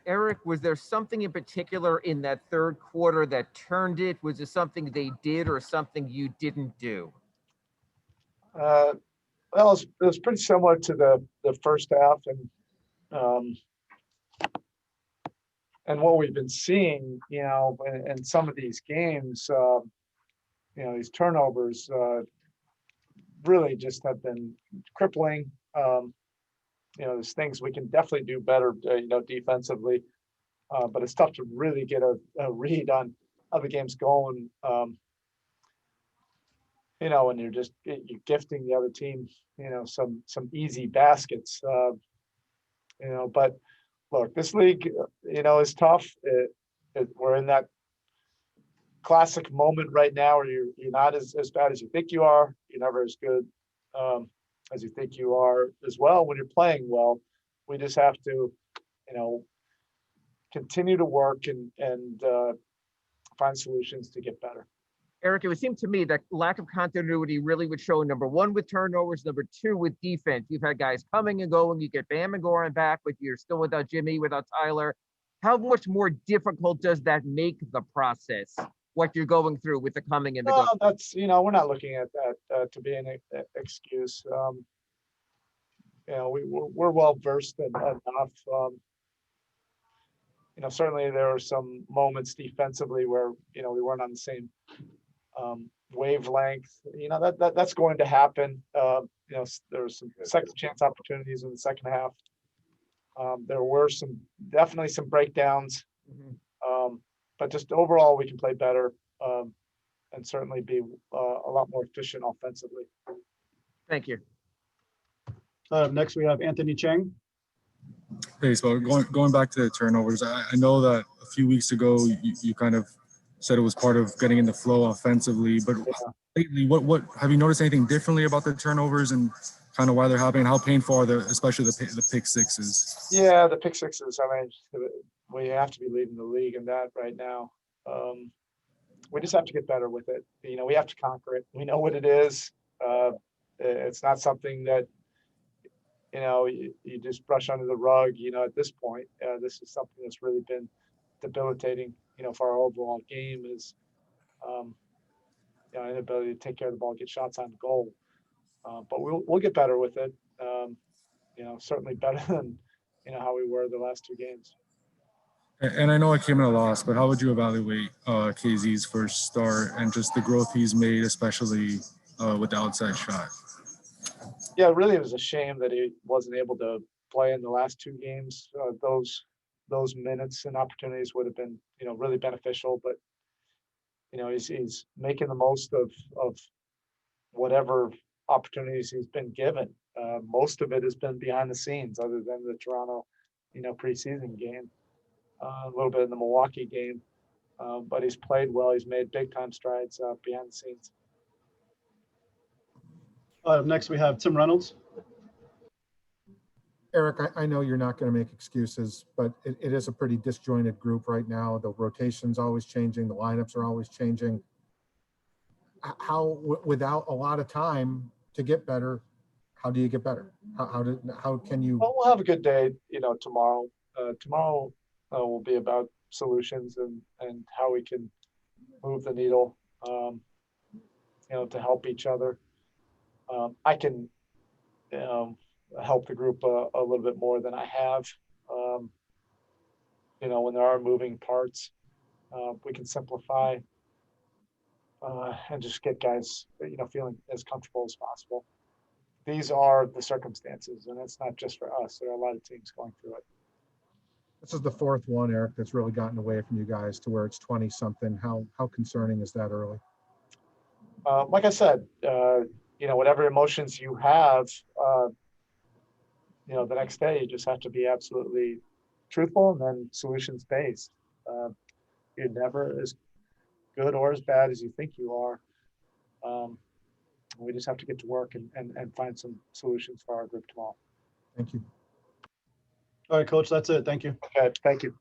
Eric, was there something in particular in that third quarter that turned it? Was it something they did or something you didn't do? Uh, well, it was pretty similar to the first half, um, and what we've been seeing, in some of these games, these turnovers really just have been crippling. There's things we can definitely do better, defensively, but it's tough to really get a read on how the game's going. When you're gifting the other team, some easy baskets. But look, this league, is tough. We're in that classic moment right now where you're not as bad as you think you are. You're never as good as you think you are as well when you're playing well. We just have to, continue to work and find solutions to get better. Eric, it would seem to me that lack of continuity really would show, number one, with turnovers, number two, with defense. You've had guys coming and going. You get Bam and Goran back, but you're still without Jimmy, without Tyler. How much more difficult does that make the process, what you're going through with the coming and the going? That's, we're not looking at that to be an excuse. We're well versed enough. Certainly there were some moments defensively where, we weren't on the same wavelength. That's going to happen. There were some second chance opportunities in the second half. There were definitely some breakdowns, but just overall we can play better and certainly be a lot more efficient offensively. Thank you. Next we have Anthony Chang. Hey, so going back to the turnovers, I know that a few weeks ago you kind of said it was part of getting in the flow offensively, but lately, what have you noticed anything differently about the turnovers and kind of why they're happening? How painful are especially the pick sixes? Yeah, the pick sixes. I mean, we have to be leading the league in that right now. We just have to get better with it. We have to conquer it. We know what it is. It's not something that you just brush under the rug. At this point, this is something that's really been debilitating. For our overall game is inability to take care of the ball, get shots on goal. But we'll get better with it. Certainly better than how we were the last two games. And I know I came in a loss, but how would you evaluate KZ's first start and just the growth he's made, especially with the outside shot? Yeah, really, it was a shame that he wasn't able to play in the last two games. Those minutes and opportunities would have been, really beneficial. But he's making the most of whatever opportunities he's been given. Most of it has been behind the scenes, other than the Toronto, preseason game, a little bit in the Milwaukee game. But he's played well. He's made big time strides behind the scenes. Next we have Tim Reynolds. Eric, I know you're not going to make excuses, but it is a pretty disjointed group right now. The rotation's always changing. The lineups are always changing. How, without a lot of time to get better, how do you get better? How can you? Well, we'll have a good day, tomorrow. Tomorrow will be about solutions and how we can move the needle, to help each other. I can, help the group a little bit more than I have. When there are moving parts, we can simplify and just get guys, feeling as comfortable as possible. These are the circumstances, and it's not just for us. There are a lot of teams going through it. This is the fourth one, Eric, that's really gotten away from you guys to where it's 20-something. How concerning is that early? Like I said, whatever emotions you have, the next day you just have to be absolutely truthful and then solutions based. You're never as good or as bad as you think you are. We just have to get to work and find some solutions for our group tomorrow. Thank you. All right, Coach, that's it. Thank you. Okay, thank you.